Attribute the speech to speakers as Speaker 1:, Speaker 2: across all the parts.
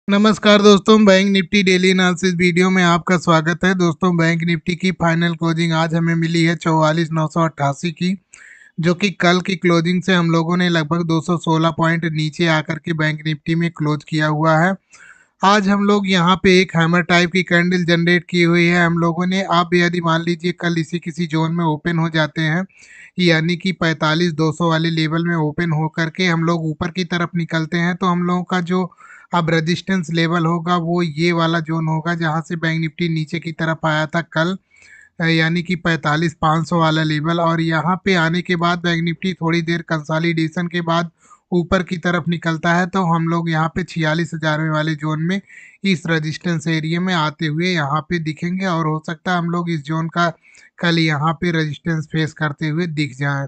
Speaker 1: नमस्कार दोस्तों, bank Nifty daily analysis video में आपका स्वागत है। दोस्तों, बैंक निफ्टी की फाइनल क्लोजिंग आज हमें मिली है 44,988 की, जो कि कल की क्लोजिंग से हम लोगों ने लगभग 216 पॉइंट नीचे आकर के बैंक निफ्टी में क्लोज किया हुआ है। आज हम लोग यहाँ पे एक हैमर टाइप की कैंडल जनरेट की हुई है हम लोगों ने। आप यदि मान लीजिए कल इसी किसी जोन में ओपन हो जाते हैं, यानी कि 45,200 वाले लेवल में ओपन हो करके हम लोग ऊपर की तरफ निकलते हैं, तो हम लोगों का जो अब रेजिस्टेंस लेवल होगा वो ये वाला जोन होगा जहाँ से बैंक निफ्टी नीचे की तरफ आया था कल, यानी कि 45,500 वाला लेवल। और यहाँ पे आने के बाद बैंक निफ्टी थोड़ी देर कंसोलिडेशन के बाद ऊपर की तरफ निकलता है, तो हम लोग यहाँ पे 46,000 वाले जोन में इस रेजिस्टेंस एरिया में आते हुए यहाँ पे दिखेंगे, और हो सकता है हम लोग इस जोन का कल यहाँ पे रेजिस्टेंस फेस करते हुए दिख जाए।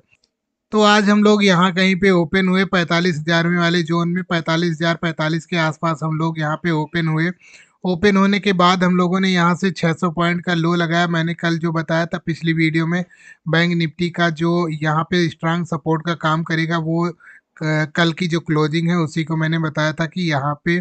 Speaker 1: तो आज हम लोग यहाँ कहीं पे ओपन हुए 45,000 वाले जोन में, 45,045 के आसपास हम लोग यहाँ पे ओपन हुए। ओपन होने के बाद हम लोगों ने यहाँ से 600 पॉइंट का लो लगाया। मैंने कल जो बताया था पिछली वीडियो में, बैंक निफ्टी का जो यहाँ पे स्ट्रांग सपोर्ट का काम करेगा वो कल की जो क्लोजिंग है उसी को मैंने बताया था कि यहाँ पे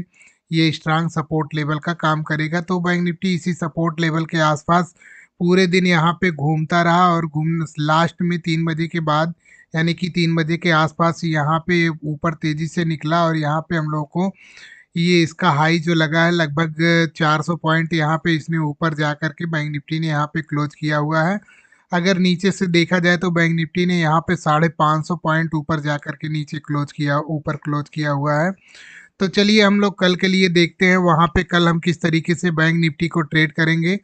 Speaker 1: ये स्ट्रांग सपोर्ट लेवल का काम करेगा। तो बैंक निफ्टी इसी सपोर्ट लेवल के आसपास पूरे दिन यहाँ पे घूमता रहा, और घूम लास्ट में 3 बजे के बाद, यानी कि 3 बजे के आसपास यहाँ पे ऊपर तेजी से निकला, और यहाँ पे हम लोग को ये इसका हाई जो लगा है लगभग 400 पॉइंट यहाँ पे इसने ऊपर जा कर के बैंक निफ्टी ने यहाँ पे क्लोज किया हुआ है। अगर नीचे से देखा जाए तो बैंक निफ्टी ने यहाँ पे 550 पॉइंट ऊपर जा कर के नीचे ऊपर क्लोज किया हुआ है। तो चलिए हम लोग कल के लिए देखते हैं वहाँ पे कल हम किस तरीके से बैंक निफ्टी को ट्रेड करेंगे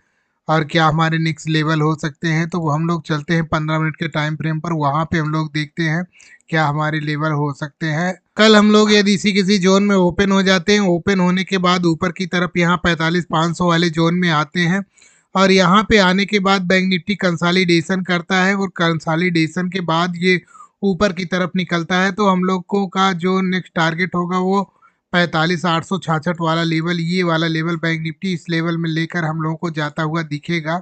Speaker 1: और क्या हमारे नेक्स्ट लेवल हो सकते हैं। तो हम लोग चलते हैं 15 मिनट के टाइम फ्रेम पर, वहाँ पे हम लोग देखते हैं क्या हमारे लेवल हो सकते हैं। कल हम लोग यदि इसी किसी जोन में ओपन हो जाते हैं, ओपन होने के बाद ऊपर की तरफ यहाँ 45,500 वाले जोन में आते हैं, और यहाँ पे आने के बाद बैंक निफ्टी कंसोलिडेशन करता है, और कंसोलिडेशन के बाद ये ऊपर की तरफ निकलता है, तो हम लोग को का जो नेक्स्ट टारगेट होगा वो 45,866 वाला लेवल, ये वाला लेवल बैंक निफ्टी इस लेवल में लेकर हम लोगों को जाता हुआ दिखेगा।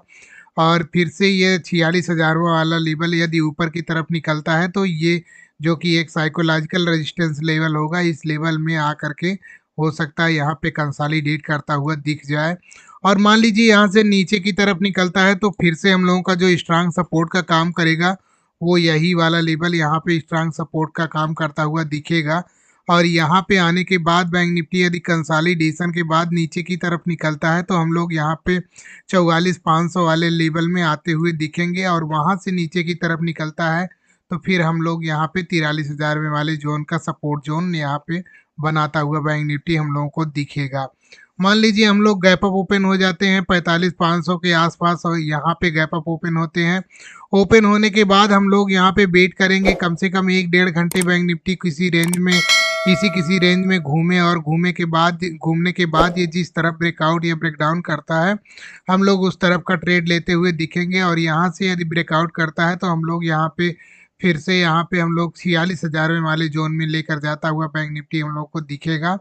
Speaker 1: और फिर से ये 46,000 वाला लेवल यदि ऊपर की तरफ निकलता है, तो ये जो कि एक साइकोलॉजिकल रेजिस्टेंस लेवल होगा, इस लेवल में आ करके हो सकता है यहाँ पे कंसोलिडेट करता हुआ दिख जाए। और मान लीजिए यहाँ से नीचे की तरफ निकलता है, तो फिर से हम लोगों का जो स्ट्रांग सपोर्ट का काम करेगा वो यही वाला लेवल यहाँ पे स्ट्रांग सपोर्ट का काम करता हुआ दिखेगा। और यहाँ पे आने के बाद बैंक निफ्टी यदि कंसोलिडेशन के बाद नीचे की तरफ निकलता है, तो हम लोग यहाँ पे 44,500 वाले लेवल में आते हुए दिखेंगे, और वहाँ से नीचे की तरफ निकलता है तो फिर हम लोग यहाँ पे 43,000 वाले जोन का सपोर्ट जोन यहाँ पे बनाता हुआ बैंक निफ्टी हम लोगों को दिखेगा। मान लीजिए हम लोग गैप अप ओपन हो जाते हैं 45,500 के आसपास, और यहाँ पे गैप अप ओपन होते हैं। ओपन होने के बाद हम लोग यहाँ पे वेट करेंगे कम से कम 1-1.5 घंटे, बैंक निफ्टी किसी रेंज में घूमे, और घूमने के बाद ये जिस तरफ ब्रेकआउट या ब्रेकडाउन करता है हम लोग उस तरफ का ट्रेड लेते हुए दिखेंगे। और यहाँ से यदि ब्रेकआउट करता है तो हम लोग यहाँ पे फिर से यहाँ पे हम लोग 46,000 वाले जोन में लेकर जाता हुआ बैंक निफ्टी हम लोग को दिखेगा।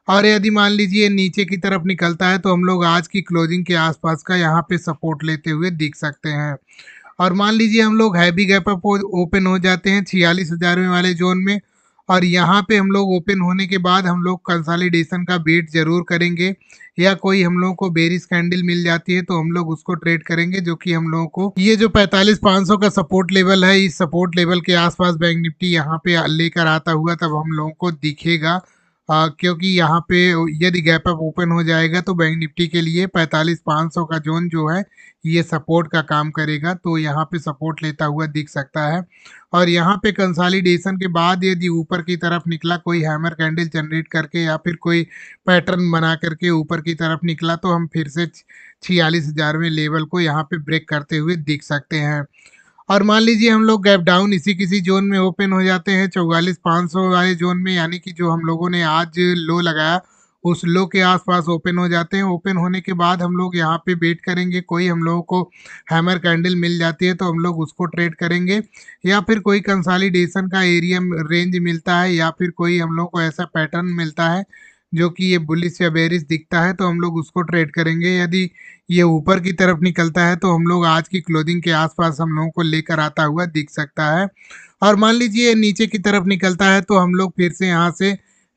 Speaker 1: और यदि मान लीजिए नीचे की तरफ निकलता है, तो हम लोग आज की क्लोजिंग के आसपास का यहाँ पे सपोर्ट लेते हुए दिख सकते हैं। और मान लीजिए हम लोग हैवी गैप अप ओपन हो जाते हैं 46,000 वाले जोन में, और यहाँ पे हम लोग ओपन होने के बाद हम लोग कंसोलिडेशन का वेट जरूर करेंगे, या कोई हम लोगों को बेरिश कैंडल मिल जाती है तो हम लोग उसको ट्रेड करेंगे, जो कि हम लोगों को ये जो 45,500 का सपोर्ट लेवल है, इस सपोर्ट लेवल के आसपास बैंक निफ्टी यहाँ पे लेकर आता हुआ तब हम लोगों को दिखेगा। क्योंकि यहाँ पे यदि गैप अप ओपन हो जाएगा तो बैंक निफ्टी के लिए 45,500 का जोन जो है ये सपोर्ट का काम करेगा, तो यहाँ पे सपोर्ट लेता हुआ दिख सकता है। और यहाँ पे कंसोलिडेशन के बाद यदि ऊपर की तरफ निकला कोई हैमर कैंडल जनरेट करके, या फिर कोई पैटर्न बना करके ऊपर की तरफ निकला, तो हम फिर से 46,000वें लेवल को यहाँ पे ब्रेक करते हुए दिख सकते हैं। और मान लीजिए हम लोग गैप डाउन इसी किसी जोन में ओपन हो जाते हैं 44,500 वाले जोन में, यानी कि जो हम लोगों ने आज लो लगाया उस लो के आसपास ओपन हो जाते हैं। ओपन होने के बाद हम लोग यहाँ पे वेट करेंगे, कोई हम लोगों को हैमर कैंडल मिल जाती है तो हम लोग उसको ट्रेड करेंगे, या फिर कोई कंसोलिडेशन का एरिया रेंज मिलता है, या फिर कोई हम लोग को ऐसा पैटर्न मिलता है जो कि ये बुलिश या बेरिश दिखता है, तो हम लोग उसको ट्रेड करेंगे। यदि ये ऊपर की तरफ निकलता है तो हम लोग आज की क्लोजिंग के आसपास हम लोगों को लेकर आता हुआ दिख सकता है। और मान लीजिए नीचे की तरफ निकलता है तो हम लोग फिर से यहाँ से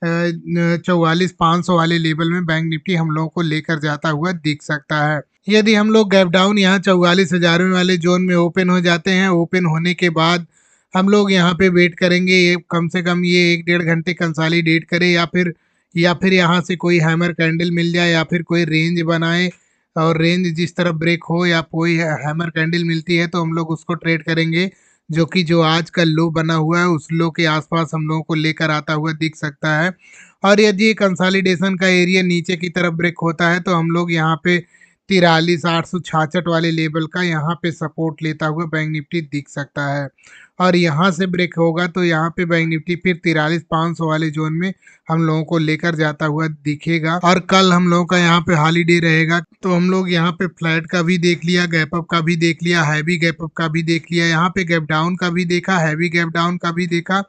Speaker 1: 44,500 वाले लेवल में बैंक निफ्टी हम लोगों को लेकर जाता हुआ दिख सकता है। यदि हम लोग गैप डाउन यहाँ 44,000 वाले जोन में ओपन हो जाते हैं, ओपन होने के बाद हम लोग यहाँ पे वेट करेंगे, ये कम से कम ये 1-1.5 घंटे कंसोलिडेट करे या फिर यहाँ से कोई हैमर कैंडल मिल जाए या फिर कोई रेंज बनाए, और रेंज जिस तरफ ब्रेक हो या कोई हैमर कैंडल मिलती है तो हम लोग उसको ट्रेड करेंगे, जो आज का लो बना हुआ है उस लो के आसपास हम लोगों को लेकर आता हुआ दिख सकता है। और यदि कंसोलिडेशन का एरिया नीचे की तरफ ब्रेक होता है तो हम लोग यहाँ पे 43,866 वाले लेवल का यहाँ पे सपोर्ट लेता हुआ बैंक निफ्टी दिख सकता है। और यहाँ से ब्रेक होगा तो यहाँ पे बैंक निफ्टी फिर 43,500 वाले जोन में हम लोगों को लेकर जाता हुआ दिखेगा। और कल हम लोगों का यहाँ पे हॉलीडे रहेगा तो हम लोग यहाँ पे फ्लैट का भी देख लिया, गैप अप का भी देख लिया, हैवी गैप अप का भी देख लिया, यहाँ पे गैप डाउन का भी देखा, हैवी गैप डाउन का भी देखा।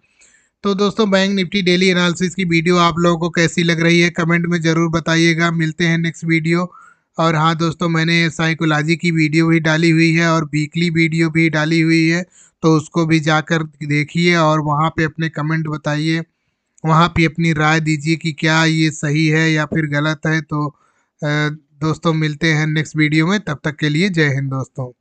Speaker 1: तो दोस्तों बैंक निफ्टी डेली एनालिसिस की वीडियो आप लोगों को कैसी लग रही है कमेंट में ज़रूर बताइएगा। मिलते हैं नेक्स्ट वीडियो। और हाँ दोस्तों, मैंने साइकोलॉजी की वीडियो भी डाली हुई है और वीकली वीडियो भी डाली हुई है, तो उसको भी जाकर देखिए और वहाँ पे अपने कमेंट बताइए, वहाँ पे अपनी राय दीजिए कि क्या ये सही है या फिर गलत है। तो दोस्तों मिलते हैं नेक्स्ट वीडियो में, तब तक के लिए जय हिंद दोस्तों।